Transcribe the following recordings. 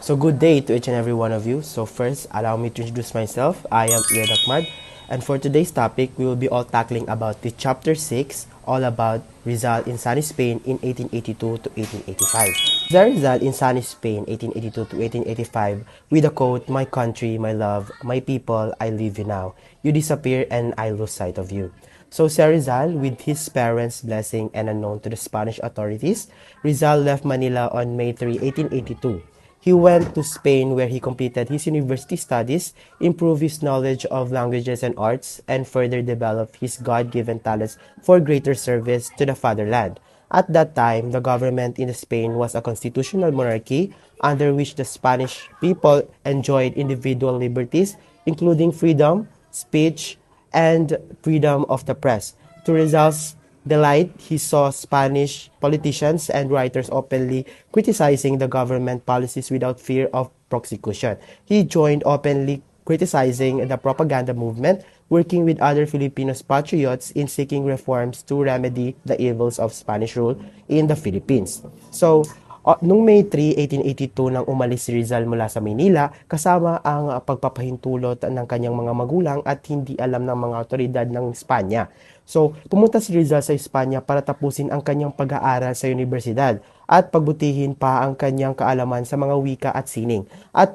So good day to each and every one of you. So first, allow me to introduce myself. I am Ian Ahmad, and for today's topic, we will be all tackling about the chapter 6, all about Rizal in sunny Spain in 1882 to 1885. The Rizal in sunny Spain, 1882 to 1885, with the quote, "My country, my love, my people, I leave you now. You disappear and I lose sight of you." So si Rizal, with his parents' blessing and unknown to the Spanish authorities, Rizal left Manila on May 3, 1882. He went to Spain where he completed his university studies, improved his knowledge of languages and arts, and further developed his God-given talents for greater service to the fatherland. At that time, the government in Spain was a constitutional monarchy under which the Spanish people enjoyed individual liberties, including freedom, speech, and freedom of the press. To Rizal's delight, he saw Spanish politicians and writers openly criticizing the government policies without fear of prosecution. He joined openly criticizing the propaganda movement, working with other Filipino patriots in seeking reforms to remedy the evils of Spanish rule in the Philippines. So, noong May 3, 1882 nang umalis si Rizal mula sa Maynila kasama ang pagpapahintulot ng kanyang mga magulang at hindi alam ng mga otoridad ng Espanya. So, pumunta si Rizal sa Espanya para tapusin ang kanyang pag-aaral sa universidad at pagbutihin pa ang kanyang kaalaman sa mga wika at sining at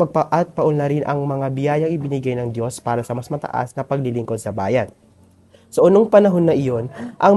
paunlarin ang mga biyayang ibinigay ng Diyos para sa mas mataas na paglilingkod sa bayan. So, noong panahon na iyon, ang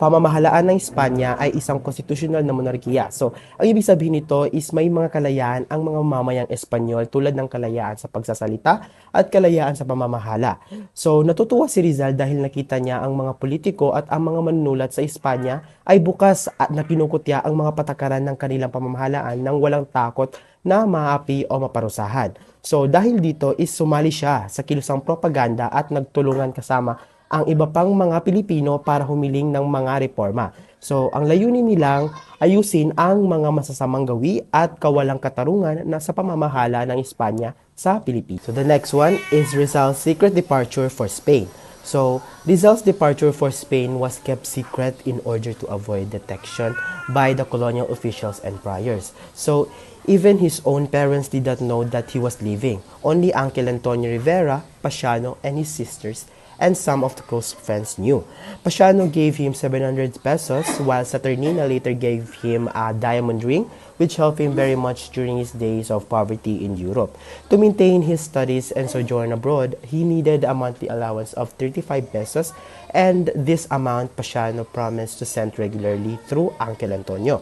pamamahalaan ng Espanya ay isang konstitusyonal na monarkiya. So, ang ibig sabihin nito is may mga kalayaan ang mga mamayang Espanyol tulad ng kalayaan sa pagsasalita at kalayaan sa pamamahala. So, natutuwa si Rizal dahil nakita niya ang mga politiko at ang mga manunulat sa Espanya ay bukas at nakinukutya ang mga patakaran ng kanilang pamamahalaan nang walang takot na maapi o maparusahan. So, dahil dito is sumali siya sa kilusang propaganda at nagtulungan kasama ang iba pang mga Pilipino para humiling ng mga reforma. So, ang layunin nilang ayusin ang mga masasamang gawi at kawalang katarungan na sa pamamahala ng Espanya sa Pilipinas. So, the next one is Rizal's secret departure for Spain. So, Rizal's departure for Spain was kept secret in order to avoid detection by the colonial officials and priors. So, even his own parents did not know that he was leaving. Only Uncle Antonio Rivera, Pasiano, and his sisters and some of the close friends knew. Pasiano gave him 700 pesos while Saturnina later gave him a diamond ring which helped him very much during his days of poverty in Europe. To maintain his studies and sojourn abroad, he needed a monthly allowance of 35 pesos and this amount Pasiano promised to send regularly through Uncle Antonio.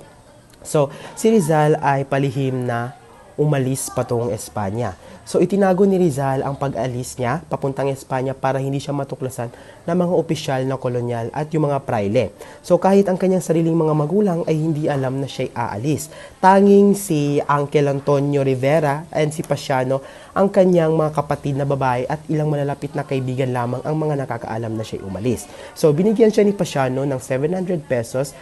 So, si Rizal ay palihim na umalis patungong Espanya. So, itinago ni Rizal ang pag-alis niya papuntang Espanya para hindi siya matuklasan ng mga opisyal na kolonyal at yung mga praile. So, kahit ang kanyang sariling mga magulang ay hindi alam na siya'y aalis. Tanging si Uncle Antonio Rivera and si Pasiano, ang kanyang mga kapatid na babae at ilang malalapit na kaibigan lamang ang mga nakakaalam na siya'y umalis. So, binigyan siya ni Pasiano ng 700 pesos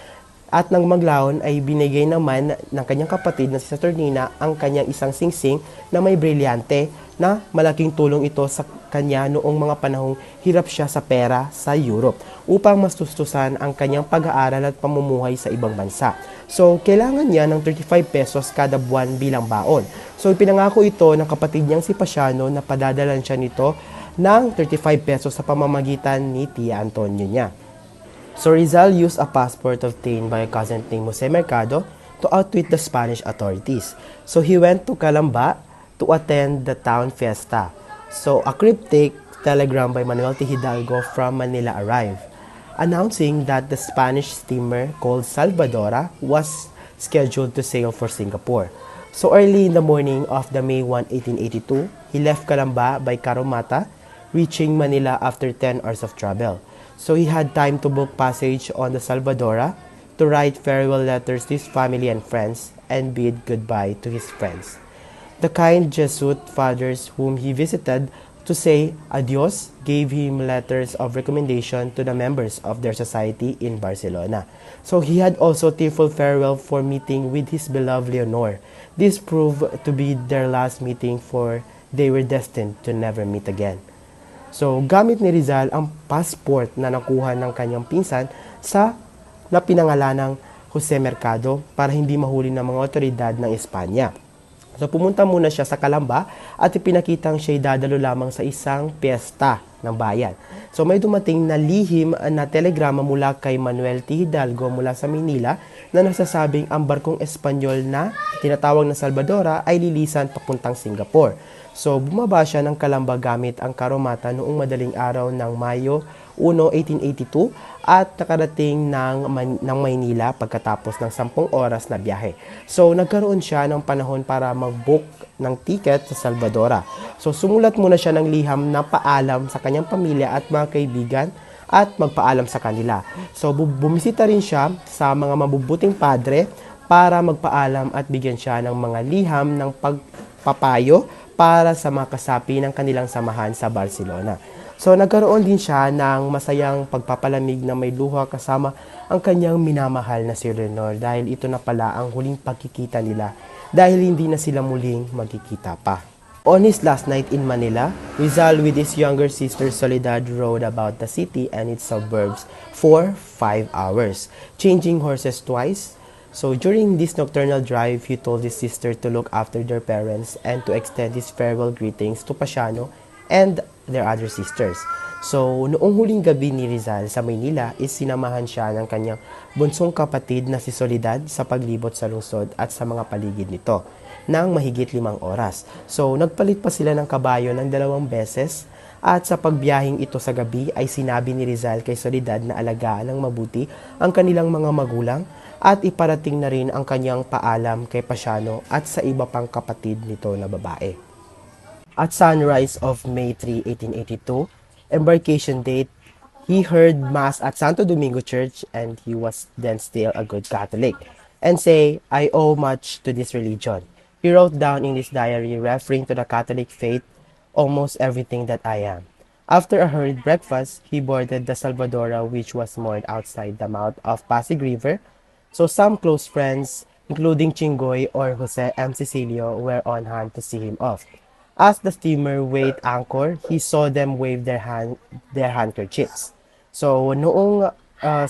at nang maglaon ay binigay naman ng kanyang kapatid na si Saturnina ang kanyang isang singsing na may brilyante na malaking tulong ito sa kanya noong mga panahong hirap siya sa pera sa Europe upang mastustusan ang kanyang pag-aaral at pamumuhay sa ibang bansa. So, kailangan niya ng 35 pesos kada buwan bilang baon. So, pinangako ito ng kapatid niyang si Pasiano na padadalan siya nito ng 35 pesos sa pamamagitan ni Tia Antonio niya. So Rizal used a passport obtained by a cousin named Jose Mercado to outwit the Spanish authorities. So he went to Calamba to attend the town fiesta. So a cryptic telegram by Manuel T. Hidalgo from Manila arrived, announcing that the Spanish steamer called Salvadora was scheduled to sail for Singapore. So early in the morning of the May 1, 1882, he left Calamba by Caromata, reaching Manila after 10 hours of travel. So he had time to book passage on the Salvadora, to write farewell letters to his family and friends, and bid goodbye to his friends. The kind Jesuit fathers whom he visited to say adios gave him letters of recommendation to the members of their society in Barcelona. So he had also tearful farewell for meeting with his beloved Leonor. This proved to be their last meeting, for they were destined to never meet again. So, gamit ni Rizal ang passport na nakuha ng kanyang pinsan na pinangalanang Jose Mercado para hindi mahuli ng mga otoridad ng Espanya. So pumunta muna siya sa Calamba at ipinakitang siya'y dadalo lamang sa isang piyesta ng bayan. So may dumating na lihim na telegrama mula kay Manuel T. Hidalgo mula sa Manila na nagsasabing ang barkong Espanyol na tinatawag na Salvadora ay lilisan papuntang Singapore. So bumaba siya ng Calamba gamit ang karomata noong madaling araw ng Mayo 1, 1882 at nakarating ng Maynila pagkatapos ng 10 oras na biyahe. So nagkaroon siya ng panahon para mag-book ng ticket sa Salvadora. So sumulat muna siya ng liham na paalam sa kanyang pamilya at mga kaibigan at magpaalam sa kanila. So bumisita rin siya sa mga mabubuting padre para magpaalam at bigyan siya ng mga liham ng pagpapayo para sa mga kasapi ng kanilang samahan sa Barcelona. So nagkaroon din siya ng masayang pagpapalamig na may luha kasama ang kanyang minamahal na si Leonor dahil ito na pala ang huling pagkikita nila dahil hindi na sila muling magkikita pa. On his last night in Manila, Rizal with his younger sister Soledad rode about the city and its suburbs for 5 hours, changing horses twice. So during this nocturnal drive, he told his sister to look after their parents and to extend his farewell greetings to Pasiano and their other sisters. So, noong huling gabi ni Rizal sa Maynila is sinamahan siya ng kanyang bunsong kapatid na si Soledad sa paglibot sa lungsod at sa mga paligid nito ng mahigit 5 oras. So, nagpalit pa sila ng kabayo ng 2 beses at sa pagbiyahing ito sa gabi ay sinabi ni Rizal kay Soledad na alagaan ng mabuti ang kanilang mga magulang at iparating na rin ang kanyang paalam kay Pasiano at sa iba pang kapatid nito na babae. At sunrise of May 3, 1882, embarkation date, he heard Mass at Santo Domingo Church and he was then still a good Catholic and say, I owe much to this religion. He wrote down in his diary referring to the Catholic faith almost everything that I am. After a hurried breakfast, he boarded the Salvadora which was moored outside the mouth of Pasig River. So some close friends, including Chingoy or Jose M. Cecilio, were on hand to see him off. As the steamer weighed anchor, he saw them wave their handkerchiefs. So, noong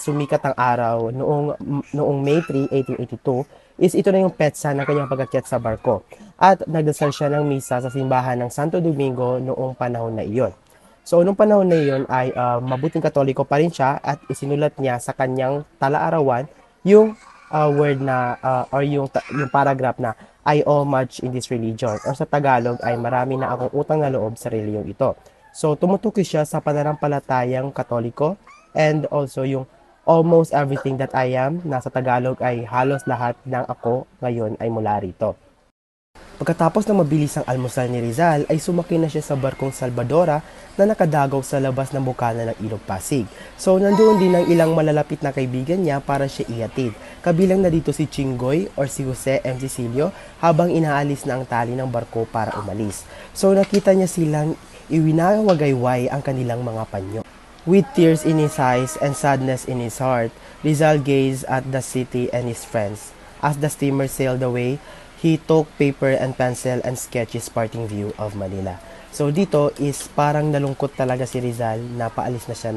sumikat ang araw, noong May 3, 1882, is ito na yung petsa ng kanyang pag-akyat sa barko. At nagdasal siya ng misa sa simbahan ng Santo Domingo noong panahon na iyon. So, noong panahon na iyon ay mabuting Katoliko pa rin siya at isinulat niya sa kanyang tala-arawan yung word na or yung paragraph na I owe much in this religion or sa Tagalog ay marami na akong utang na loob sa reliyong ito. So tumutukoy siya sa pananampalatayang Katoliko and also yung almost everything that I am na sa Tagalog ay halos lahat ng ako ngayon ay mula rito. Pagkatapos ng mabilisang almusal ni Rizal ay sumakay na siya sa barkong Salvadora na nakadagaw sa labas ng bukana ng Ilog Pasig. So nandoon din ang ilang malalapit na kaibigan niya para siya ihatid. Kabilang na dito si Chingoy or si Jose M. Cecilio habang inaalis na ang tali ng barko para umalis. So nakita niya silang iwinawagayway ang kanilang mga panyo. With tears in his eyes and sadness in his heart, Rizal gazed at the city and his friends. As the steamer sailed away, he took paper and pencil and sketched his parting view of Manila. So dito is parang nalungkot talaga si Rizal na paalis na siya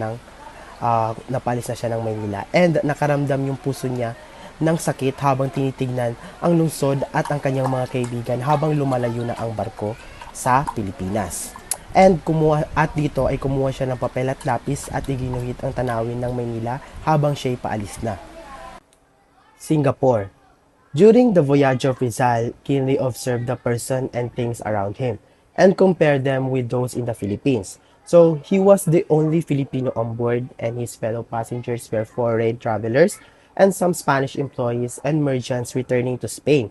ng Maynila and nakaramdam yung puso niya ng sakit habang tinitignan ang lungsod at ang kanyang mga kaibigan habang lumalayo na ang barko sa Pilipinas. And dito ay kumuha siya ng papel at lapis at iginuhit ang tanawin ng Maynila habang siya'y paalis na. Singapore. During the voyage of Rizal, keenly observed the person and things around him and compared them with those in the Philippines. So, he was the only Filipino on board and his fellow passengers were foreign travelers and some Spanish employees and merchants returning to Spain.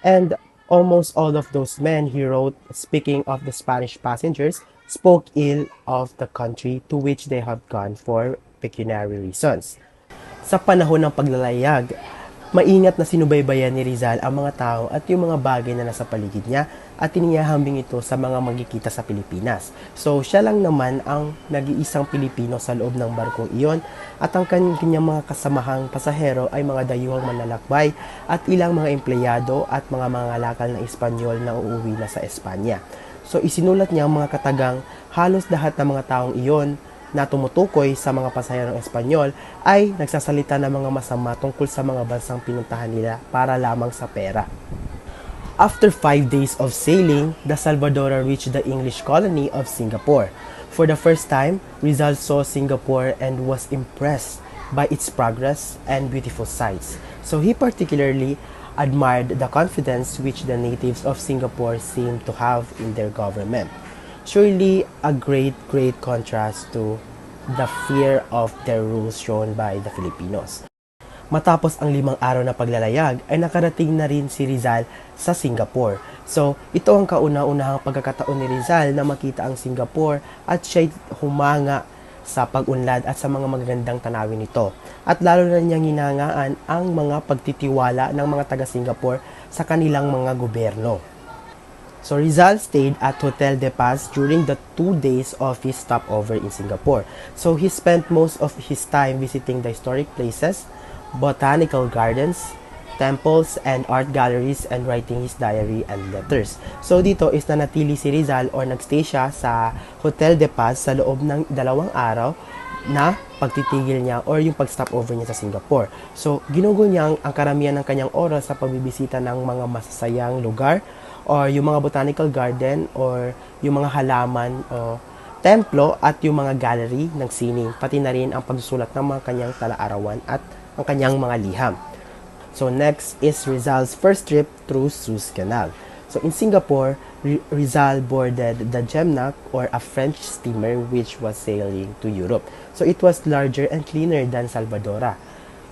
And almost all of those men, he wrote, speaking of the Spanish passengers, spoke ill of the country to which they have gone for pecuniary reasons. Sa panahon ng paglalayag, maingat na sinubaybayan ni Rizal ang mga tao at yung mga bagay na nasa paligid niya at tiniyahambing ito sa mga magkikita sa Pilipinas. So siya lang naman ang nag-iisang Pilipino sa loob ng barkong iyon at ang kanyang mga kasamahang pasahero ay mga dayuhang manlalakbay at ilang mga empleyado at mga mangalakal na Espanyol na uuwi na sa Espanya. So isinulat niya ang mga katagang halos lahat ng mga taong iyon na tumutukoy sa mga pasaherong Espanyol ay nagsasalita ng mga masama tungkol sa mga bansang pinuntahan nila para lamang sa pera. After 5 days of sailing, the Salvadora reached the English colony of Singapore. For the first time, Rizal saw Singapore and was impressed by its progress and beautiful sights. So he particularly admired the confidence which the natives of Singapore seemed to have in their government. Surely a great contrast to the fear of their rules shown by the Filipinos. Matapos ang 5 araw na paglalayag ay nakarating na rin si Rizal sa Singapore. So, ito ang kauna-unahang pagkakataon ni Rizal na makita ang Singapore at siya'y humanga sa pag-unlad at sa mga magagandang tanawin nito. At lalo na niyang hinangaan ang mga pagtitiwala ng mga taga-Singapore sa kanilang mga gobyerno. So Rizal stayed at Hotel de Paz during the 2 days of his stopover in Singapore. So he spent most of his time visiting the historic places, botanical gardens, temples, and art galleries, and writing his diary and letters. So dito is nanatili si Rizal or nagstay siya sa Hotel de Paz sa loob ng 2 araw na pagtitigil niya or yung pag-stopover niya sa Singapore. So ginugol niya ang karamihan ng kanyang oras sa pagbibisita ng mga masasayang lugar or yung mga botanical garden or yung mga halaman o templo at yung mga gallery ng sining, pati na rin ang pagsusulat ng mga kanyang tala-arawan at ang kanyang mga liham. So next is Rizal's first trip through Suez Canal. So in Singapore, Rizal boarded the Gemnac or a French steamer which was sailing to Europe. So it was larger and cleaner than Salvadora.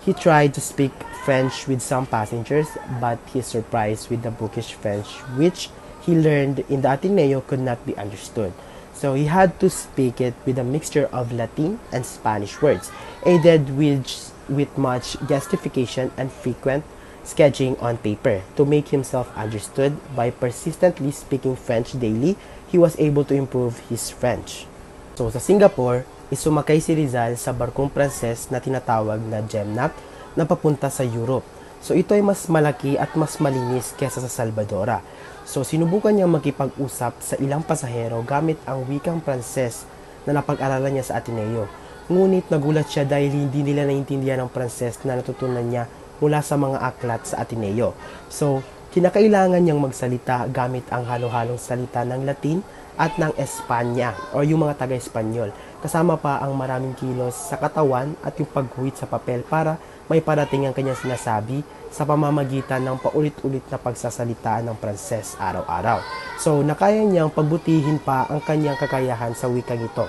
He tried to speak French with some passengers, but his surprised with the bookish French which he learned in the Ateneo could not be understood. So he had to speak it with a mixture of Latin and Spanish words, aided with much justification and frequent sketching on paper. To make himself understood by persistently speaking French daily, he was able to improve his French. So sa Singapore, isumakay si Rizal sa barkong Pranses na tinatawag na Gemnac na papunta sa Europe. So ito ay mas malaki at mas malinis kesa sa Salvadora. So sinubukan niyang makipag-usap sa ilang pasahero gamit ang wikang Pranses na napag-aralan niya sa Ateneo. Ngunit nagulat siya dahil hindi nila naintindihan ang Pranses na natutunan niya mula sa mga aklat sa Ateneo. So kinakailangan niyang magsalita gamit ang halo-halong salita ng Latin at ng Espanya o yung mga taga-Espanyol. Kasama pa ang maraming kilos sa katawan at yung pagguhit sa papel para may parating ang kanyang sinasabi sa pamamagitan ng paulit-ulit na pagsasalitaan ng Pranses araw-araw. So nakaya niyang pagbutihin pa ang kanyang kakayahan sa wikang ito.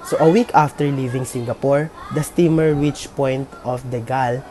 So a week after leaving Singapore, the steamer reached Point of the Gal.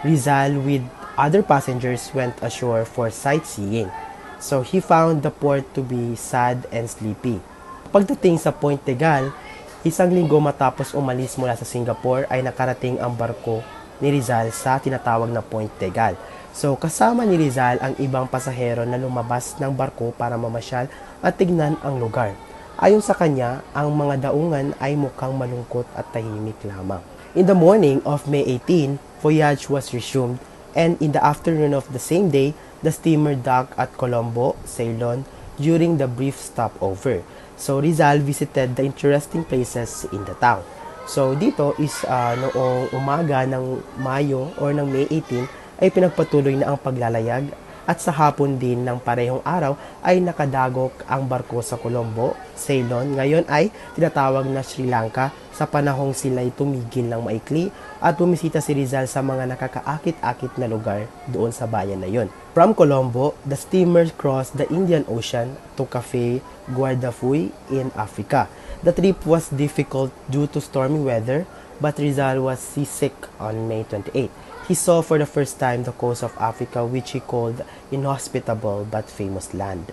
Rizal with other passengers went ashore for sightseeing. So he found the port to be sad and sleepy. Pagdating sa Point de Gal, 1 linggo matapos umalis mula sa Singapore ay nakarating ang barko ni Rizal sa tinatawag na Point de Gal. So kasama ni Rizal ang ibang pasahero na lumabas ng barko para mamasyal at tignan ang lugar. Ayon sa kanya, ang mga daungan ay mukhang malungkot at tahimik lamang. In the morning of May 18, voyage was resumed, and in the afternoon of the same day, the steamer docked at Colombo, Ceylon during the brief stopover. So Rizal visited the interesting places in the town. So dito is noong umaga ng Mayo or ng May 18 ay pinagpatuloy na ang paglalayag at sa hapon din ng parehong araw ay nakadagok ang barko sa Colombo, Ceylon. Ngayon ay tinatawag na Sri Lanka sa panahong sila'y tumigil ng maikli at bumisita si Rizal sa mga nakakaakit-akit na lugar doon sa bayan na yon. From Colombo, the steamer crossed the Indian Ocean to Cape Guardafui in Africa. The trip was difficult due to stormy weather, but Rizal was seasick on May 28. He saw for the first time the coast of Africa, which he called inhospitable but famous land.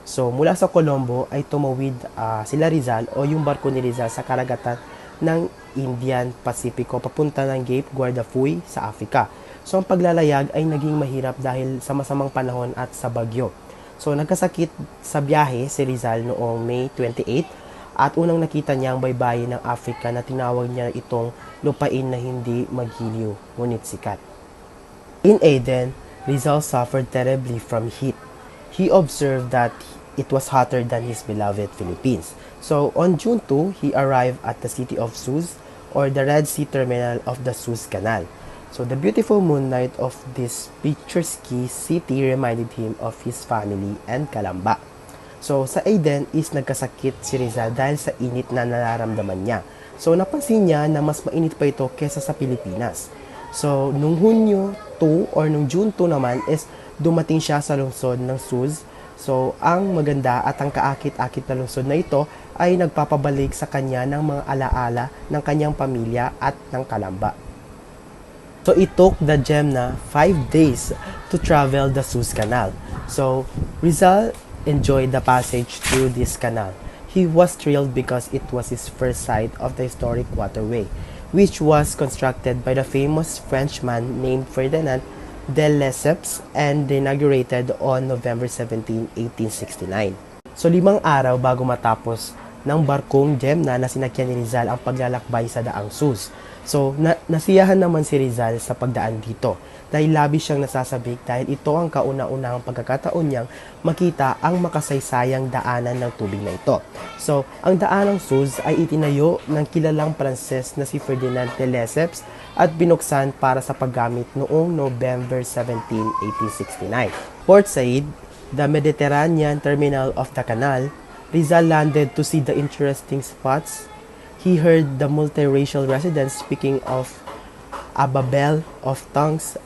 So mula sa Colombo ay tumawid sila Rizal o yung barko ni Rizal sa karagatan ng Indian Pacifico papunta ng Cape Guardafui sa Africa. So ang paglalayag ay naging mahirap dahil sa masamang panahon at sa bagyo. So nagkasakit sa biyahe si Rizal noong May 28 at unang nakita niya ang baybayin ng Africa na tinawag niya itong lupain na hindi maghiliw ngunit sikat. In Aden, Rizal suffered terribly from heat. He observed that it was hotter than his beloved Philippines. So on June 2, he arrived at the city of Suez or the Red Sea terminal of the Suez Canal. So the beautiful moonlight of this picturesque city reminded him of his family and Calamba. So sa Aden is nagkasakit si Rizal dahil sa init na nararamdaman niya. So napansin niya na mas mainit pa ito kesa sa Pilipinas. So nung Hunyo 2 or nung June 2 naman is dumating siya sa lungsod ng Suz. So ang maganda at ang kaakit-akit na lungsod na ito ay nagpapabalik sa kanya ng mga alaala ng kanyang pamilya at ng Calamba. So it took the Jemna 5 days to travel the Suez Canal. So Rizal enjoyed the passage through this canal. He was thrilled because it was his first sight of the historic waterway, which was constructed by the famous Frenchman named Ferdinand de Lesseps and inaugurated on November 17, 1869. So 5 araw bago matapos ng barkong Jemna na sinakyan ni Rizal ang paglalakbay sa daang Suz. So, nasiyahan naman si Rizal sa pagdaan dito dahil labis siyang nasasabik dahil ito ang kauna-unahang pagkakataon niyang makita ang makasaysayang daanan ng tubig na ito. So, ang daanang Suz ay itinayo ng kilalang Pranses na si Ferdinand de Lesseps at binuksan para sa paggamit noong November 17, 1869. Port Said, the Mediterranean terminal of the canal, Rizal landed to see the interesting spots. He heard the multiracial residents speaking of a babel of tongues,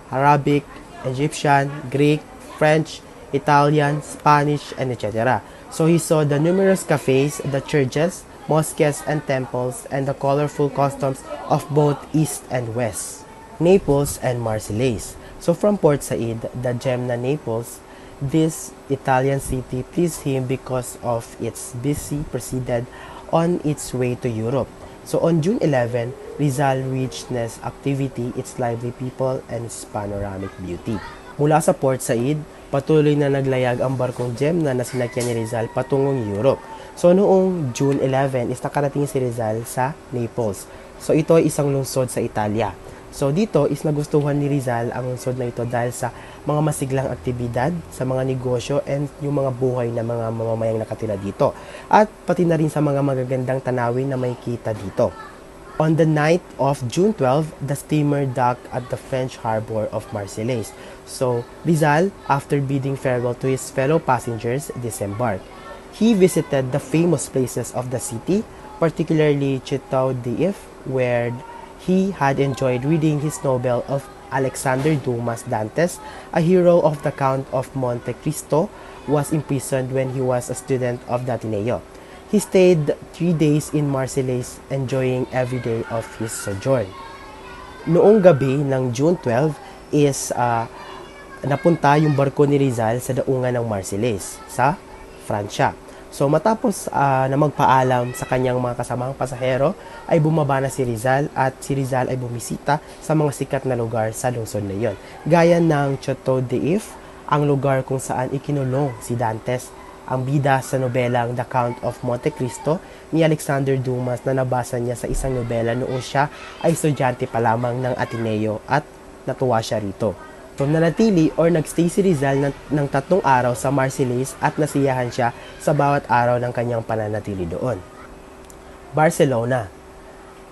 Arabic, Egyptian, Greek, French, Italian, Spanish, and etc. So he saw the numerous cafes, the churches, mosques, and temples, and the colorful customs of both East and West. Naples and Marseilles. So from Port Said, the Jemna Naples, this Italian city pleased him because of its busy proceeded on its way to Europe. So on June 11, Rizal reached Nes activity, its lively people, and its panoramic beauty. Mula sa Port Said, patuloy na naglayag ang barkong Jemna na sinakyan ni Rizal patungong Europe. So noong June 11 is nakarating si Rizal sa Naples. So ito ay isang lungsod sa Italia. So dito is nagustuhan ni Rizal ang lungsod na ito dahil sa mga masiglang aktibidad, sa mga negosyo, and yung mga buhay na mga mamamayang nakatira dito. At pati na rin sa mga magagandang tanawin na may kita dito. On the night of June 12, the steamer docked at the French harbor of Marseilles. So Rizal, after bidding farewell to his fellow passengers, disembarked. He visited the famous places of the city, particularly Chateau d'If, where he had enjoyed reading his novel of Alexander Dumas Dantes, a hero of the Count of Monte Cristo, was imprisoned when he was a student of the Ateneo. He stayed 3 days in Marseilles, enjoying every day of his sojourn. Noong gabi ng June 12 is napunta yung barko ni Rizal sa daungan ng Marseilles sa Francia. So matapos na magpaalam sa kanyang mga kasamang pasahero ay bumaba na si Rizal at si Rizal ay bumisita sa mga sikat na lugar sa lungsod na iyon. Gaya ng Chateau d'If, ang lugar kung saan ikinulong si Dantes, ang bida sa nobelang The Count of Monte Cristo ni Alexander Dumas na nabasa niya sa isang nobela noong siya ay estudyante pa lamang ng Ateneo at natuwa siya rito. So nanatili or nagstay si Rizal ng 3 araw sa Marseilles at nasiyahan siya sa bawat araw ng kanyang pananatili doon. Barcelona.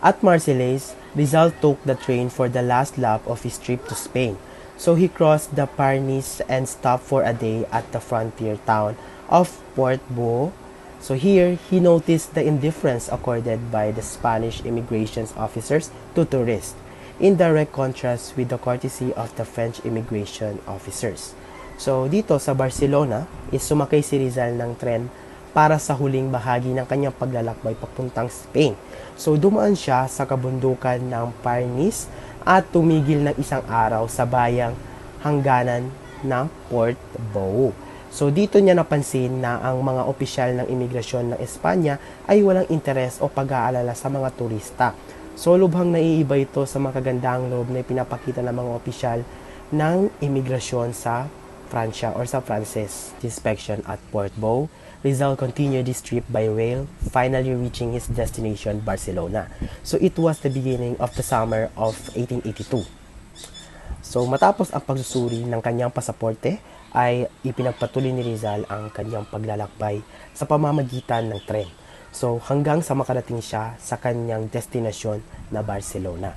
At Marseilles, Rizal took the train for the last lap of his trip to Spain. So he crossed the Pyrenees and stopped for a day at the frontier town of Portbou. So here, he noticed the indifference accorded by the Spanish immigration officers to tourists, in direct contrast with the courtesy of the French immigration officers. So dito sa Barcelona is sumakay si Rizal ng tren para sa huling bahagi ng kanyang paglalakbay papuntang Spain. So dumaan siya sa kabundukan ng Pyrenees at tumigil ng 1 araw sa bayang hangganan ng Portbou. So dito niya napansin na ang mga opisyal ng imigrasyon ng Espanya ay walang interes o pag-aalala sa mga turista. So lubhang naiiba ito sa makagandang loob na pinapakita ng mga opisyal ng imigrasyon sa Francia or sa Frances. Inspection at Portbou, Rizal continued his trip by rail, finally reaching his destination, Barcelona. So it was the beginning of the summer of 1882. So matapos ang pagsusuri ng kanyang pasaporte, ay ipinagpatuloy ni Rizal ang kanyang paglalakbay sa pamamagitan ng tren. So hanggang sa makarating siya sa kanyang destinasyon na Barcelona.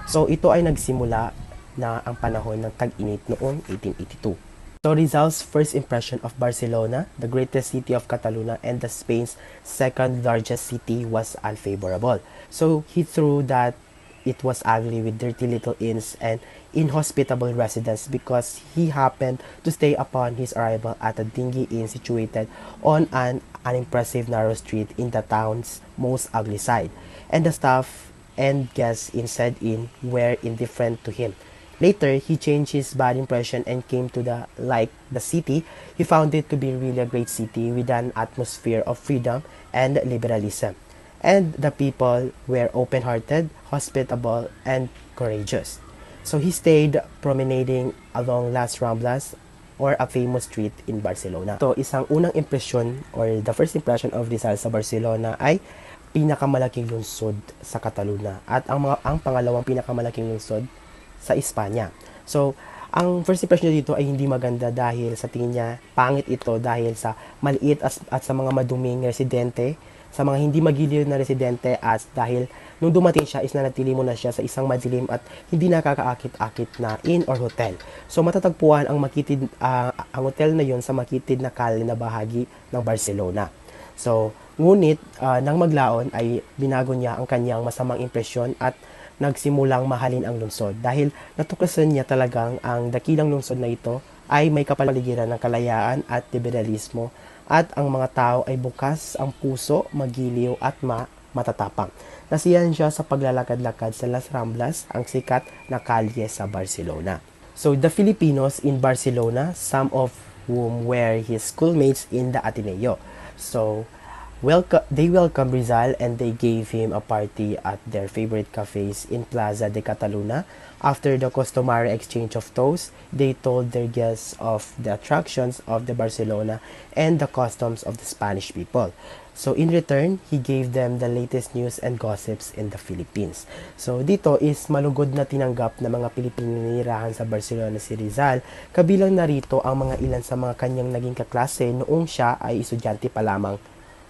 So ito ay nagsimula na ang panahon ng tag-init noong 1882. So Rizal's first impression of Barcelona, the greatest city of Catalonia and the Spain's second largest city, was unfavorable. So he threw that it was ugly with dirty little inns and inhospitable residents because he happened to stay upon his arrival at a dingy inn situated on an unimpressive narrow street in the town's most ugly side, and the staff and guests in said inn were indifferent to him. Later, he changed his bad impression and came to like the city. He found it to be really a great city with an atmosphere of freedom and liberalism. And the people were open-hearted, hospitable, and courageous. So he stayed promenading along Las Ramblas, or a famous street in Barcelona. So isang unang impression or the first impression of Rizal sa Barcelona ay pinakamalaking lungsod sa Cataluna at ang pangalawang pinakamalaking lungsod sa Espanya. So, ang first impression niya dito ay hindi maganda dahil sa tingin niya pangit ito dahil sa maliit at sa mga maduming residente, sa mga hindi magiliw na residente, at dahil nung dumating siya is nanatili muna siya sa isang madilim at hindi nakakaakit-akit na inn or hotel. So matatagpuan ang ang hotel na yon sa makitid na kalye na bahagi ng Barcelona. So ngunit nang maglaon ay binago niya ang kanyang masamang impresyon at nagsimulang mahalin ang lungsod dahil natuklasan niya talagang ang dakilang lungsod na ito ay may kapaligiran ng kalayaan at liberalismo at ang mga tao ay bukas ang puso, magiliw at matatapang. Nasiyahan siya sa paglalakad-lakad sa Las Ramblas, ang sikat na kalye sa Barcelona. So the Filipinos in Barcelona, some of whom were his schoolmates in the Ateneo. So they welcomed Rizal and they gave him a party at their favorite cafes in Plaza de Cataluna. After the customary exchange of toasts, they told their guests of the attractions of the Barcelona and the customs of the Spanish people. So in return, he gave them the latest news and gossips in the Philippines. So dito is malugod na tinanggap ng mga Pilipino ninirahan sa Barcelona si Rizal, kabilang narito ang mga ilan sa mga kanyang naging kaklase noong siya ay estudyante pa lamang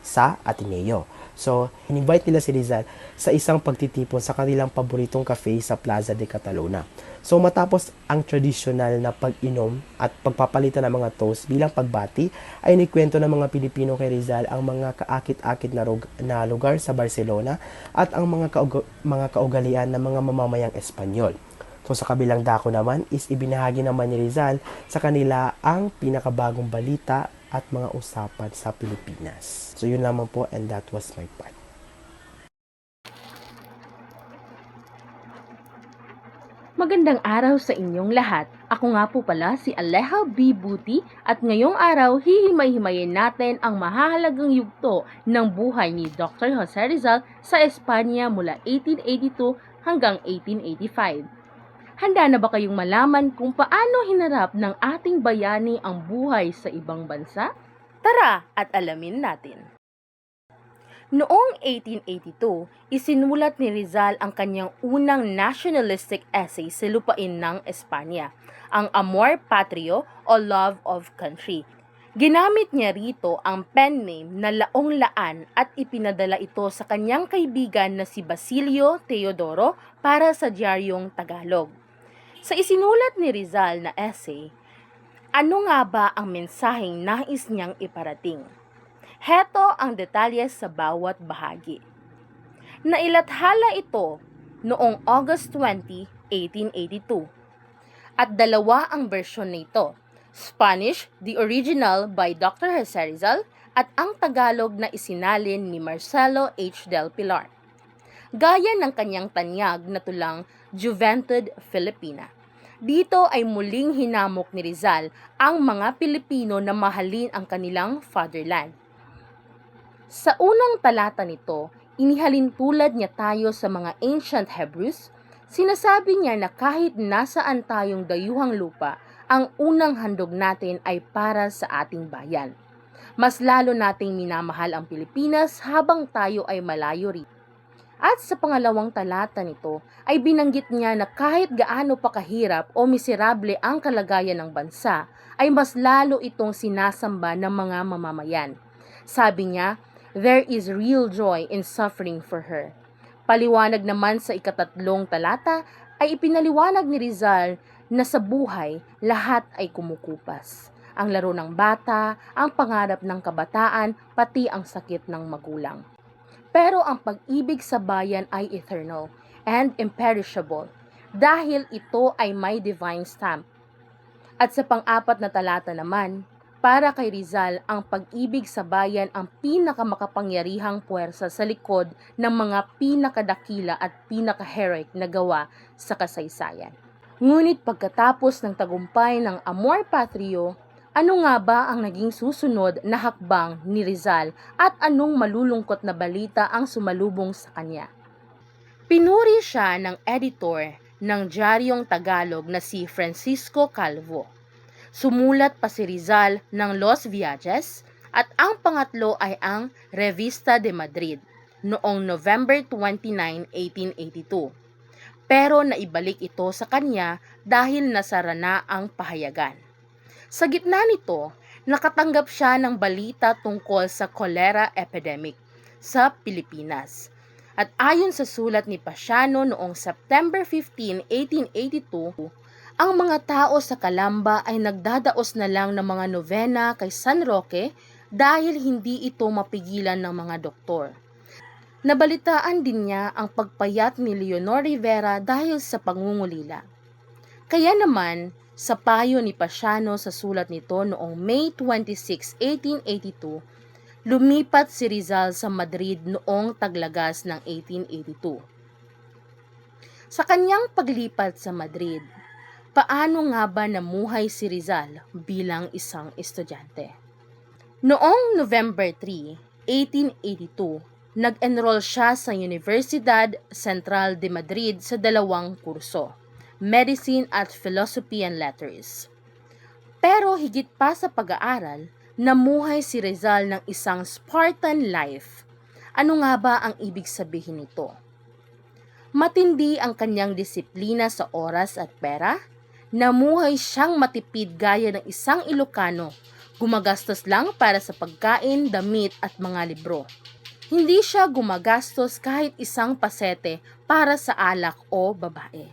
sa Ateneo. So, in-invite nila si Rizal sa isang pagtitipon sa kanilang paboritong cafe sa Plaza de Cataluna. So, matapos ang tradisyonal na pag-inom at pagpapalitan ng mga toast bilang pagbati, ay nikwento ng mga Pilipino kay Rizal ang mga kaakit-akit na lugar sa Barcelona at ang mga kaugalian ng mga mamamayang Espanyol. So, sa kabilang dako naman is ibinahagi naman ni Rizal sa kanila ang pinakabagong balita at mga usapan sa Pilipinas. So yun lamang po, and that was my part. Magandang araw sa inyong lahat. Ako nga po pala si Aleja B. Buti at ngayong araw hihimay-himayin natin ang mahahalagang yugto ng buhay ni Dr. Jose Rizal sa Espanya mula 1882 hanggang 1885. Handa na ba kayong malaman kung paano hinarap ng ating bayani ang buhay sa ibang bansa? Tara at alamin natin. Noong 1882, isinulat ni Rizal ang kanyang unang nationalistic essay sa lupain ng Espanya, ang Amor Patrio o Love of Country. Ginamit niya rito ang pen name na Laong Laan at ipinadala ito sa kanyang kaibigan na si Basilio Teodoro para sa diaryong Tagalog. Sa isinulat ni Rizal na essay, ano nga ba ang mensaheng nais niyang iparating? Heto ang detalye sa bawat bahagi. Nailathala ito noong August 20, 1882. At dalawa ang bersyon nito, Spanish, the original by Dr. Jose Rizal, at ang Tagalog na isinalin ni Marcelo H. del Pilar. Gaya ng kanyang tanyag na tulang Juventud Filipina. Dito ay muling hinamok ni Rizal ang mga Pilipino na mahalin ang kanilang fatherland. Sa unang talata nito, inihalin tulad niya tayo sa mga ancient Hebrews. Sinasabi niya na kahit nasaan tayong dayuhang lupa, ang unang handog natin ay para sa ating bayan. Mas lalo nating minamahal ang Pilipinas habang tayo ay malayo rito. At sa pangalawang talata nito ay binanggit niya na kahit gaano pa kahirap o miserable ang kalagayan ng bansa, ay mas lalo itong sinasamba ng mga mamamayan. Sabi niya, there is real joy in suffering for her. Paliwanag naman sa 3 talata ay ipinaliwanag ni Rizal na sa buhay lahat ay kumukupas. Ang laro ng bata, ang pangarap ng kabataan, pati ang sakit ng magulang. Pero ang pag-ibig sa bayan ay eternal and imperishable dahil ito ay may divine stamp. At sa pang-4 na talata naman, para kay Rizal, ang pag-ibig sa bayan ang pinakamakapangyarihang puwersa sa likod ng mga pinakadakila at pinaka-heroic na gawa sa kasaysayan. Ngunit pagkatapos ng tagumpay ng Amor Patrio, ano nga ba ang naging susunod na hakbang ni Rizal at anong malulungkot na balita ang sumalubong sa kanya? Pinuri siya ng editor ng Diaryong Tagalog na si Francisco Calvo. Sumulat pa si Rizal ng Los Viajes at ang pangatlo ay ang Revista de Madrid noong November 29, 1882. Pero naibalik ito sa kanya dahil nasara na ang pahayagan. Sa gitna nito, nakatanggap siya ng balita tungkol sa cholera epidemic sa Pilipinas. At ayon sa sulat ni Pasiano noong September 15, 1882, ang mga tao sa Calamba ay nagdadaos na lang ng mga novena kay San Roque dahil hindi ito mapigilan ng mga doktor. Nabalitaan din niya ang pagpayat ni Leonor Rivera dahil sa pangungulila. Kaya naman, sa payo ni Pasiano sa sulat nito noong May 26, 1882, lumipat si Rizal sa Madrid noong taglagas ng 1882. Sa kanyang paglipat sa Madrid, paano nga ba namuhay si Rizal bilang isang estudyante? Noong November 3, 1882, nag-enroll siya sa Universidad Central de Madrid sa 2 kurso, Medicine at Philosophy and Letters. Pero higit pa sa pag-aaral, namuhay si Rizal ng isang Spartan life. Ano nga ba ang ibig sabihin nito? Matindi ang kanyang disiplina sa oras at pera. Namuhay siyang matipid gaya ng isang Ilocano, gumagastos lang para sa pagkain, damit at mga libro. Hindi siya gumagastos kahit isang pasete para sa alak o babae.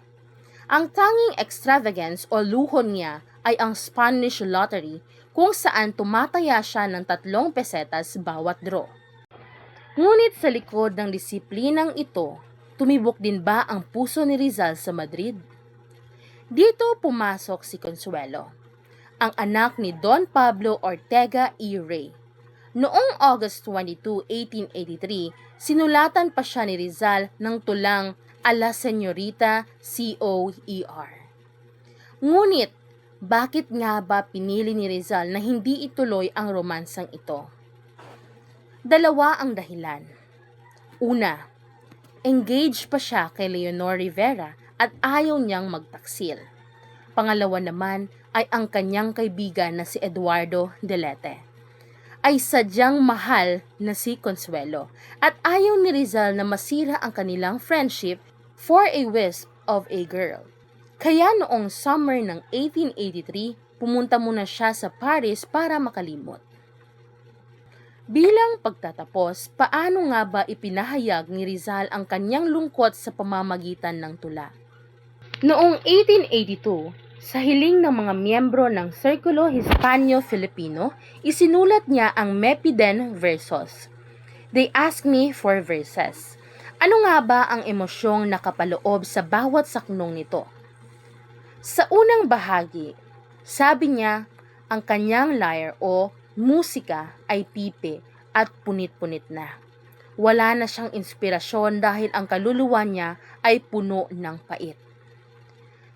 Ang tanging extravagance o luho niya ay ang Spanish lottery kung saan tumataya siya ng 3 pesetas bawat draw. Ngunit sa likod ng disiplinang ito, tumibok din ba ang puso ni Rizal sa Madrid? Dito pumasok si Consuelo, ang anak ni Don Pablo Ortega y Rey. Noong August 22, 1883, sinulatan pa siya ni Rizal ng tulang a la Señorita Coer. Ngunit, bakit nga ba pinili ni Rizal na hindi ituloy ang romansang ito? 2 ang dahilan. Una, engaged pa siya kay Leonor Rivera at ayaw niyang magtaksil. Pangalawa naman ay ang kanyang kaibigan na si Eduardo Delete ay sadyang mahal na si Consuelo at ayaw ni Rizal na masira ang kanilang friendship for a wisp of a girl. Kaya noong summer ng 1883, pumunta muna siya sa Paris para makalimot. Bilang pagtatapos, paano nga ba ipinahayag ni Rizal ang kanyang lungkot sa pamamagitan ng tula? Noong 1882, sa hiling ng mga miyembro ng Sirkulo Hispanio-Filipino, isinulat niya ang Mepiden Versos. They ask me for verses. Ano nga ba ang emosyong nakapaloob sa bawat saknong nito? Sa unang bahagi, sabi niya, ang kanyang lyre o musika ay pipe at punit-punit na. Wala na siyang inspirasyon dahil ang kaluluwa niya ay puno ng pait.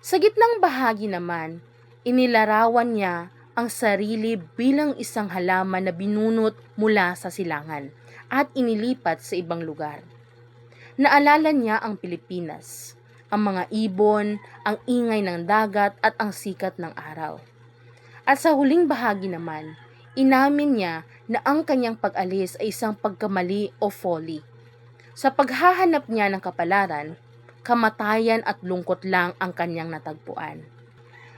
Sa gitnang bahagi naman, inilarawan niya ang sarili bilang isang halaman na binunot mula sa silangan at inilipat sa ibang lugar. Naalala niya ang Pilipinas, ang mga ibon, ang ingay ng dagat at ang sikat ng araw. At sa huling bahagi naman, inamin niya na ang kanyang pag-alis ay isang pagkamali o folly. Sa paghahanap niya ng kapalaran, kamatayan at lungkot lang ang kanyang natagpuan.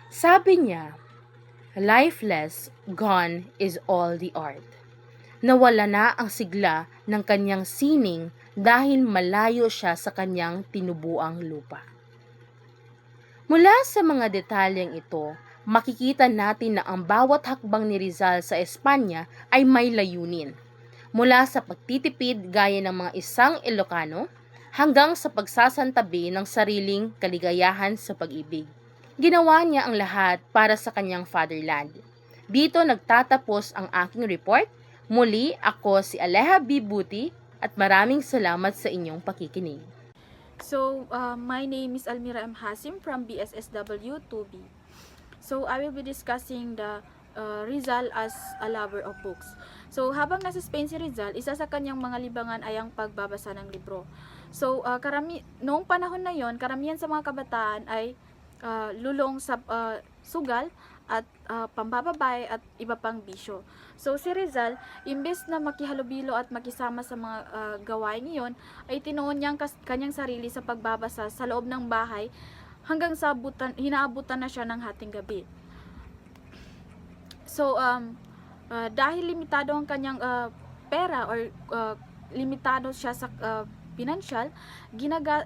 Sabi niya, lifeless, gone is all the art. Nawala na ang sigla ng kanyang sining dahil malayo siya sa kanyang tinubuang lupa. Mula sa mga detalyeng ito, makikita natin na ang bawat hakbang ni Rizal sa Espanya ay may layunin. Mula sa pagtitipid gaya ng mga isang Ilocano, hanggang sa pagsasantabi ng sariling kaligayahan sa pag-ibig. Ginawa niya ang lahat para sa kanyang fatherland. Dito nagtatapos ang aking report. Muli, ako si Aleha B. Buti at maraming salamat sa inyong pakikinig. So, my name is Almira M. Hasim from BSSW 2B. So, I will be discussing the Rizal as a lover of books. So, habang nasa Spain si Rizal, isa sa kanyang mga libangan ay ang pagbabasa ng libro. So, noong panahon na yon, karamihan sa mga kabataan ay lulong sa sugal at pambababay at iba pang bisyo. So si Rizal, imbes na makihalubilo at makisama sa mga gawain iyon, ay tinuon niya ang kanyang sarili sa pagbabasa sa loob ng bahay hanggang sa hinaabutan na siya ng hating gabi. So dahil limitado ang kanyang pera or limitado siya sa pinansyal,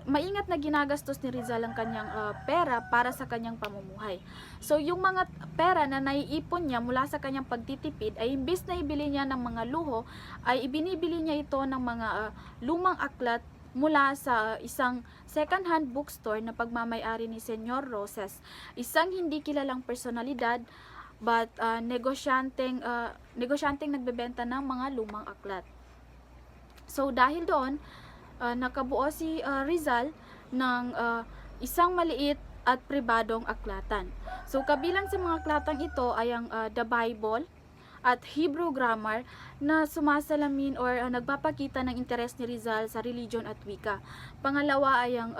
maingat na ginagastos ni Rizal ang kanyang pera para sa kanyang pamumuhay. So yung mga pera na naiipon niya mula sa kanyang pagtitipid ay imbes na ibili niya ng mga luho, ay ibinibili niya ito ng mga lumang aklat mula sa isang second-hand bookstore na pagmamay-ari ni Senyor Roses, isang hindi kilalang personalidad but negosyanteng nagbebenta ng mga lumang aklat. So dahil doon, nakabuo si Rizal ng isang maliit at pribadong aklatan. So kabilang sa mga aklatang ito ay ang The Bible at Hebrew grammar na sumasalamin or nagpapakita ng interes ni Rizal sa religion at wika. Pangalawa ay ang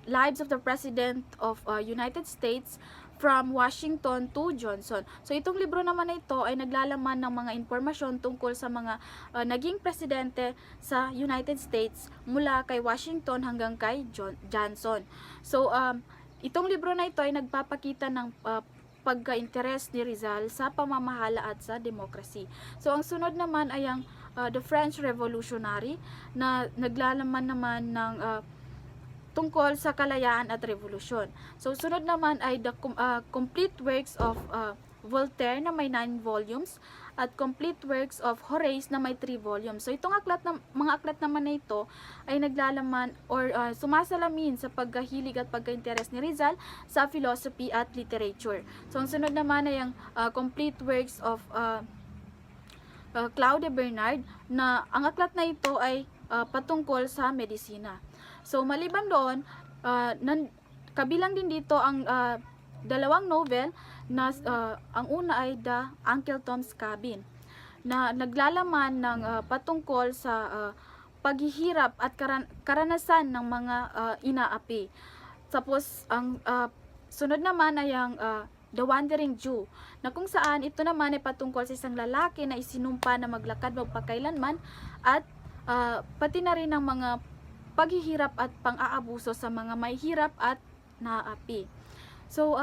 Lives of the President of United States from Washington to Johnson. So itong libro naman na ito ay naglalaman ng mga impormasyon tungkol sa mga naging presidente sa United States mula kay Washington hanggang kay Johnson. So itong libro na ito ay nagpapakita ng pagka-interes ni Rizal sa pamamahala at sa demokrasy. So ang sunod naman ay ang The French Revolutionary na naglalaman naman ng tungkol sa kalayaan at revolusyon. So sunod naman ay the complete works of Voltaire na may 9 volumes at complete works of Horace na may 3 volumes. So itong mga aklat naman na ito ay naglalaman or sumasalamin sa pagkahilig at pagka-interes ni Rizal sa philosophy at literature. So ang sunod naman ay ang complete works of Claude Bernard na ang aklat na ito ay patungkol sa medisina. So maliban doon, kabilang din dito ang dalawang novel na ang una ay The Uncle Tom's Cabin na naglalaman ng patungkol sa paghihirap at karanasan ng mga inaapi. Tapos ang sunod naman ay ang The Wandering Jew na kung saan ito naman ay patungkol sa isang lalaki na isinumpa na maglakad magpakailanman at pati na rin ang mga paghihirap at pang-aabuso sa mga may hirap at naapi. So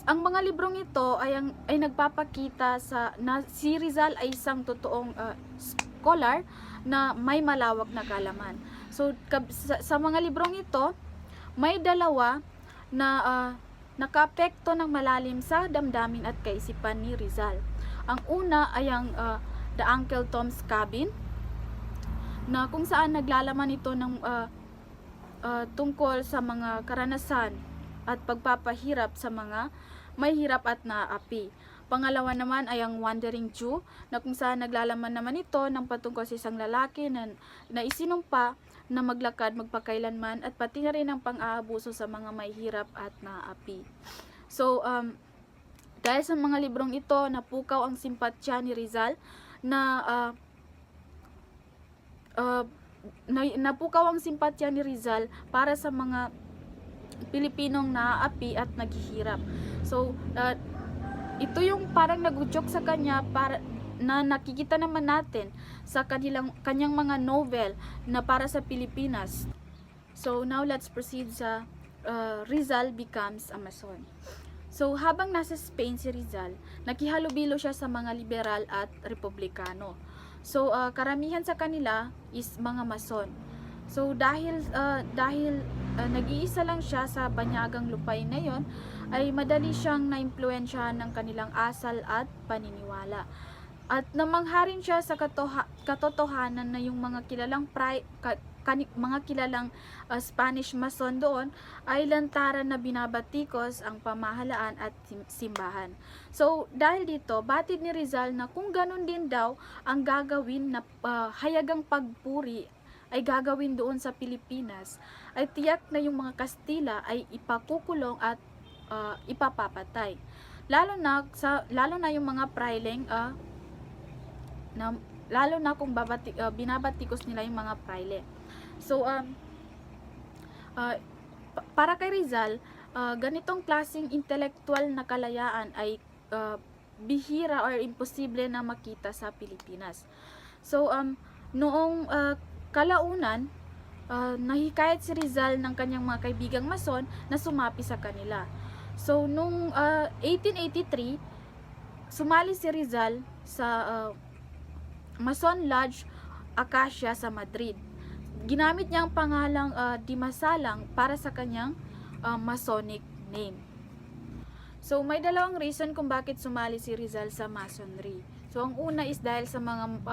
ang mga librong ito ay nagpapakita na si Rizal ay isang totoong scholar na may malawak na kaalaman. So sa mga librong ito, may dalawa na nakaapekto ng malalim sa damdamin at kaisipan ni Rizal. Ang una ay ang The Uncle Tom's Cabin na kung saan naglalaman ito ng tungkol sa mga karanasan at pagpapahirap sa mga may hirap at naapi. Pangalawa naman ay ang Wandering Jew na kung saan naglalaman naman ito ng patungkol sa isang lalaki na isinumpa na maglakad magpakailanman at pati na rin ang pang-aabuso sa mga may hirap at naapi. So dahil sa mga librong ito, napukaw ang simpatya ni Rizal na napukaw ang simpatya ni Rizal para sa mga Pilipinong naaapi at naghihirap. So ito yung parang nagudyok sa kanya na nakikita naman natin sa kanyang mga novel na para sa Pilipinas. So now let's proceed sa Rizal Becomes a Mason. So, habang nasa Spain si Rizal, nakihalubilo siya sa mga liberal at republikano. So, karamihan sa kanila is mga Mason. So, dahil nag-iisa lang siya sa banyagang lupain na yon, ay madali siyang naimpluwensyahan ng kanilang asal at paniniwala. At namangha rin siya sa katotohanan na yung mga kilalang Spanish Mason doon ay lantaran na binabatikos ang pamahalaan at simbahan. So, dahil dito, batid ni Rizal na kung ganun din daw ang gagawin na hayagang pagpuri ay gagawin doon sa Pilipinas, ay tiyak na yung mga Kastila ay ipakukulong at ipapapatay. Lalo na yung mga praileng lalo na kung binabatikos nila yung mga praile. So, para kay Rizal, ganitong klaseng intelektual na kalayaan ay bihira or imposible na makita sa Pilipinas. So, noong kalaunan, nahikayat si Rizal ng kanyang mga kaibigang Mason na sumapi sa kanila. So, noong 1883, sumali si Rizal sa Mason Lodge Acacia sa Madrid. Ginamit niya ang pangalang Dimasalang para sa kanyang Masonic name. So, may dalawang reason kung bakit sumali si Rizal sa Masonry. So, ang una is dahil sa mga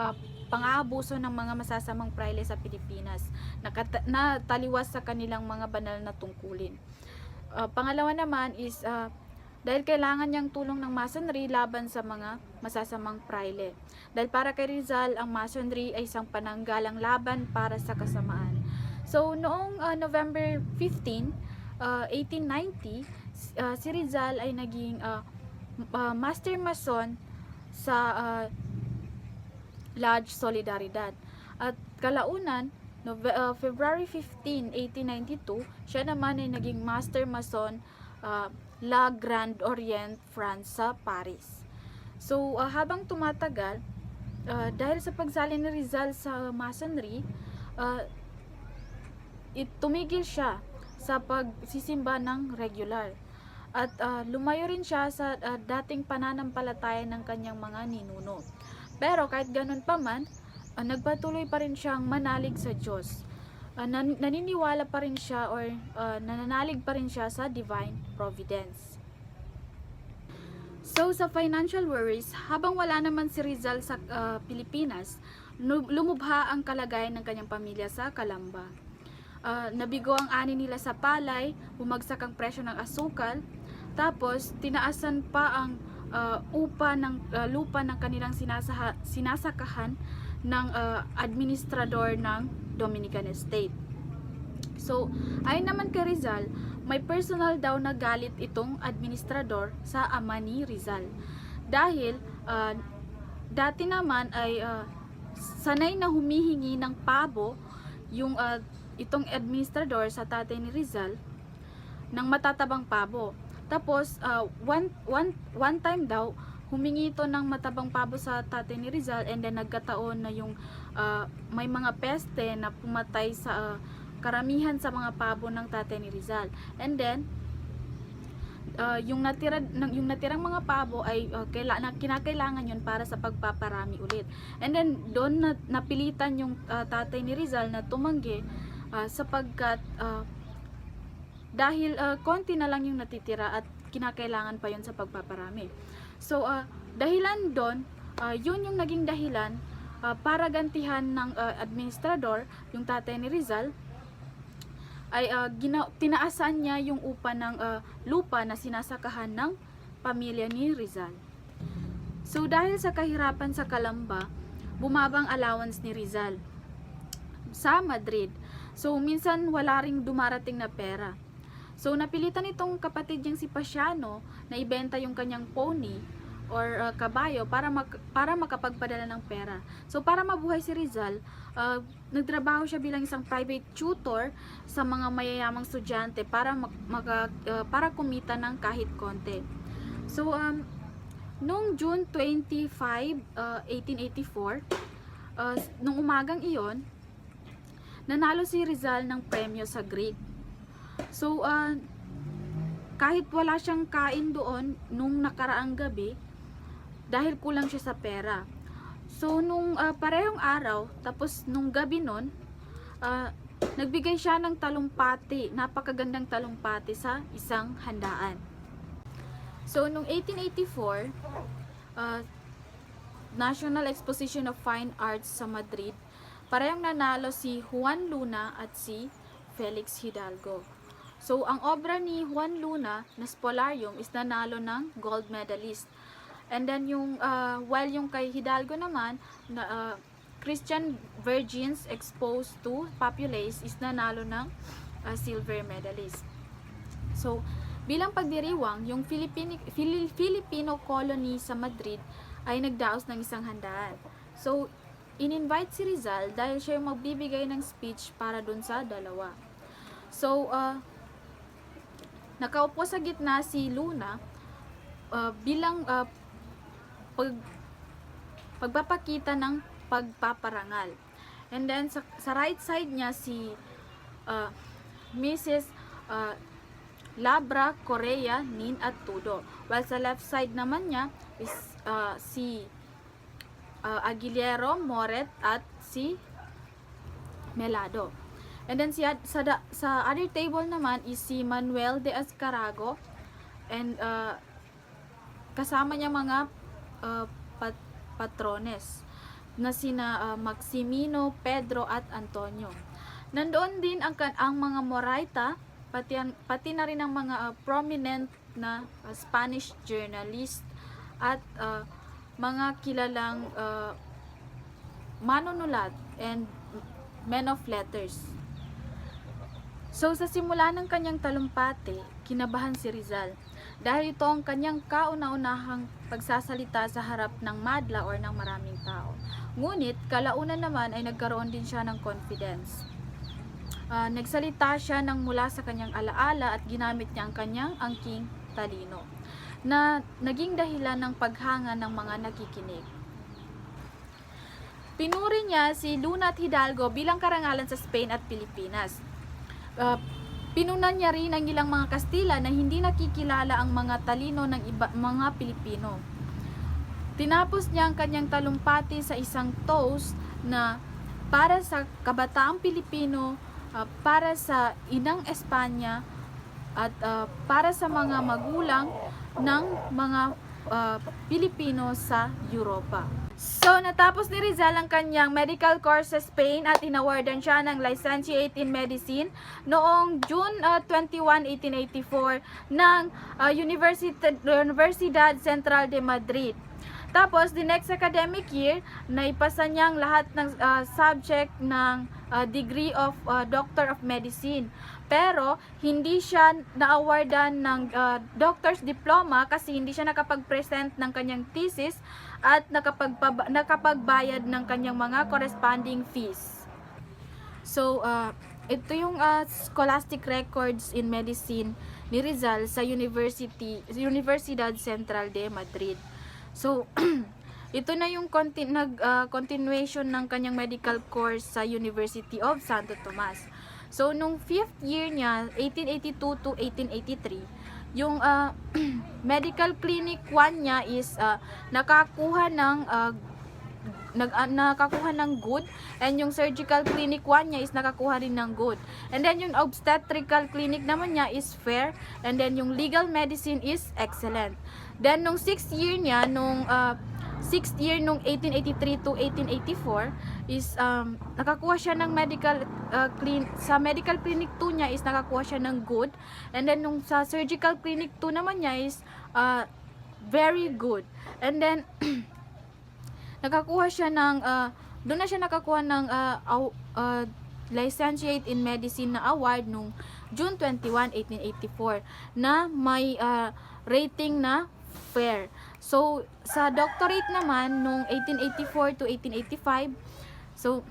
pang-aabuso ng mga masasamang praile sa Pilipinas na taliwas sa kanilang mga banal na tungkulin. Pangalawa naman is dahil kailangan niyang tulong ng Masonry laban sa mga masasamang praile. Dahil para kay Rizal, ang Masonry ay isang pananggalang laban para sa kasamaan. So, noong November 15, 1890, si Rizal ay naging Master Mason sa Lodge Solidaridad. At kalaunan, February 15, 1892, siya naman ay naging Master Mason La Grande Orient, France sa Paris. So, habang tumatagal, dahil sa pagsali ni Rizal sa Masonry, tumigil siya sa pagsisimba ng regular. At lumayo rin siya sa dating pananampalataya ng kanyang mga ninuno. Pero kahit ganun pa man, nagpatuloy pa rin siyang manalig sa Diyos. Naniniwala pa rin siya or nananalig pa rin siya sa divine providence. So, sa financial worries, habang wala naman si Rizal sa Pilipinas, lumubha ang kalagayan ng kanyang pamilya sa Calamba. Nabigo ang ani nila sa palay, bumagsak ang presyo ng asukal, tapos tinaasan pa ang lupa ng kanilang sinasakahan ng administrador ng Dominican State. So, ayon naman kay Rizal, may personal daw na galit itong administrador sa ama ni Rizal. Dahil dati naman ay sanay na humihingi ng pabo yung itong administrador sa tatay ni Rizal ng matatabang pabo. Tapos, one time daw, humingi ito ng matabang pabo sa tatay ni Rizal, and then nagkataon na yung may mga peste na pumatay sa karamihan sa mga pabo ng tatay ni Rizal. And then, yung natirang mga pabo ay kinakailangan yun para sa pagpaparami ulit. And then, doon napilitan yung tatay ni Rizal na tumanggi sapagkat dahil konti na lang yung natitira at kinakailangan pa yun sa pagpaparami. So, dahilan doon, yun yung naging dahilan para gantihan ng administrador, yung tatay ni Rizal, ay tinaasan niya yung lupa na sinasakahan ng pamilya ni Rizal. So, dahil sa kahirapan sa Calamba, bumabang allowance ni Rizal sa Madrid. So, minsan wala ring dumarating na pera. So, napilitan itong kapatid niyang si Pasiano na ibenta yung kanyang pony or kabayo para makapagpadala ng pera. So, para mabuhay si Rizal, nagtrabaho siya bilang isang private tutor sa mga mayayamang estudyante para kumita ng kahit konti. So, noong June 25, 1884, nung umagang iyon, nanalo si Rizal ng premyo sa Greek. So, kahit wala siyang kain doon nung nakaraang gabi, dahil kulang siya sa pera. So, nung parehong araw, tapos nung gabi nun, nagbigay siya ng talumpati, napakagandang talumpati sa isang handaan. So, nung 1884, National Exposition of Fine Arts sa Madrid, parehong nanalo si Juan Luna at si Felix Hidalgo. So, ang obra ni Juan Luna na Spolarium is nanalo ng gold medalist. And then while yung kay Hidalgo naman, Christian Virgins Exposed to Populace is nanalo ng silver medalist. So, bilang pagdiriwang, yung Filipino colony sa Madrid ay nagdaos ng isang handaan. So, in-invite si Rizal dahil siya yung magbibigay ng speech para dun sa dalawa. So, nakaupo sa gitna si Luna bilang pagpapakita ng pagpaparangal. And then sa right side niya si Mrs. Labra Correa Nin at Tudo. While sa left side naman niya is si Aguilero Moret at si Melado. And then sa other table naman is si Manuel de Azcarago and kasama niya mga patrones na sina Maximino, Pedro at Antonio. Nandoon din ang mga Moraita, pati na rin ang mga prominent na Spanish journalist at mga kilalang manunulat and men of letters. So, sa simula ng kanyang talumpati, kinabahan si Rizal dahil ito ang kanyang kauna-unahang pagsasalita sa harap ng madla or ng maraming tao. Ngunit, kalaunan naman ay nagkaroon din siya ng confidence. Nagsalita siya ng mula sa kanyang alaala at ginamit niya ang kanyang angking talino na naging dahilan ng paghanga ng mga nakikinig. Pinuri niya si Luna at Hidalgo bilang karangalan sa Spain at Pilipinas. Pinunan niya rin ang ilang mga Kastila na hindi nakikilala ang mga talino ng mga Pilipino. Tinapos niya ang kanyang talumpati sa isang toast na para sa kabataang Pilipino, para sa inang Espanya, at para sa mga magulang ng mga Pilipino sa Europa. So, natapos ni Rizal ang kanyang medical course sa Spain at inawardan siya ng Licentiate in Medicine noong June 21, 1884 ng Universidad Central de Madrid. Tapos, the next academic year, naipasa niyang lahat ng subject ng degree of Doctor of Medicine. Pero, hindi siya na-awardan ng doctor's diploma kasi hindi siya nakapag-present ng kanyang thesis at nakapagbayad ng kanyang mga corresponding fees. So, ito yung scholastic records in medicine ni Rizal sa Universidad Central de Madrid. So, ito na yung continuation ng kanyang medical course sa University of Santo Tomas. So, nung 5th year niya, 1882 to 1883, yung medical clinic 1 niya is nakakuha ng good, and yung surgical clinic 1 niya is nakakuha rin ng good. And then yung obstetrical clinic naman niya is fair, and then yung legal medicine is excellent. Then nung 6th year niya, nung 6th year nung 1883 to 1884 is nakakuha siya ng sa medical clinic 2 niya is nakakuha siya ng good, and then nung sa surgical clinic 2 naman niya is very good. And then nakakuha siya ng doon na siya nakakuha ng Licentiate in Medicine na award nung June 21, 1884 na may rating na fair. So, sa doctorate naman, nung 1884 to 1885, so,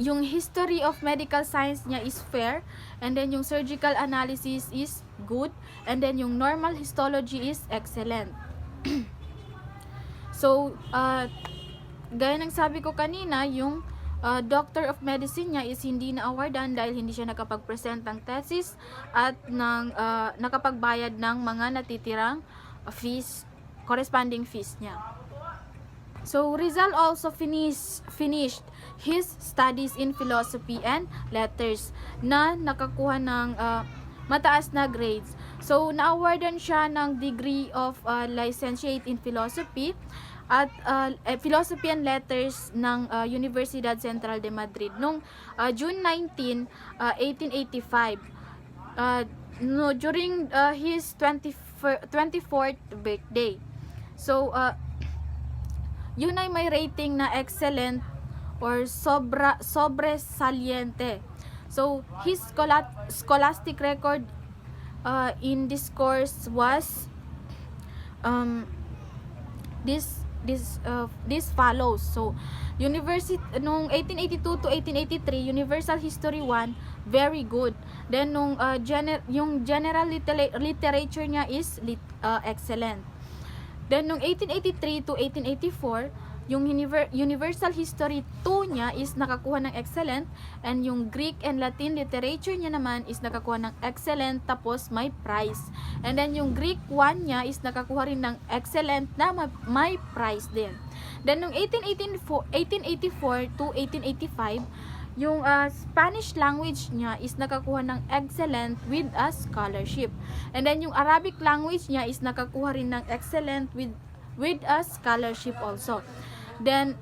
yung history of medical science niya is fair, and then yung surgical analysis is good, and then yung normal histology is excellent. So, gaya ng sabi ko kanina, yung Doctor of Medicine niya is hindi na awardan dahil hindi siya nakapag-present ng thesis at nakapagbayad ng mga natitirang fees, corresponding fees niya. So Rizal also finished his studies in philosophy and letters na nakakuha ng mataas na grades. So na-awardan siya ng degree of licentiate in philosophy at philosophy and letters ng Universidad Central de Madrid noong June 19, 1885. During his 24th birthday. So yun ay may rating na excellent or sobresaliente. So his scholastic record in this course was this follows. So university nung 1882 to 1883 Universal History 1, very good. Then nung yung general literature niya is excellent. Then nung 1883 to 1884 yung Universal History 2 niya is nakakuha ng excellent, and yung Greek and Latin literature niya naman is nakakuha ng excellent tapos may prize. And then yung Greek 1 niya is nakakuha rin ng excellent na may prize din. Then nung 1884 to 1885 yung Spanish language niya is nakakuha ng excellent with a scholarship. And then yung Arabic language niya is nakakuha rin ng excellent with a scholarship also. Then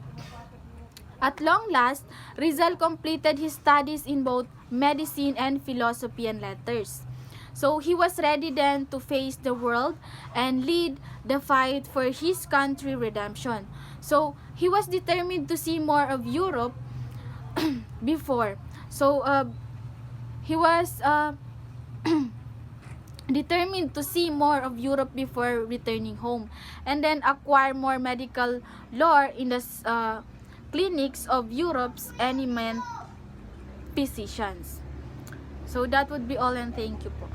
at long last, Rizal completed his studies in both medicine and philosophy and letters. So he was ready then to face the world and lead the fight for his country redemption. So he was determined to see more of Europe before. So he was determined to see more of Europe before returning home, and then acquire more medical lore in the clinics of Europe's eminent physicians. So that would be all, and thank you po.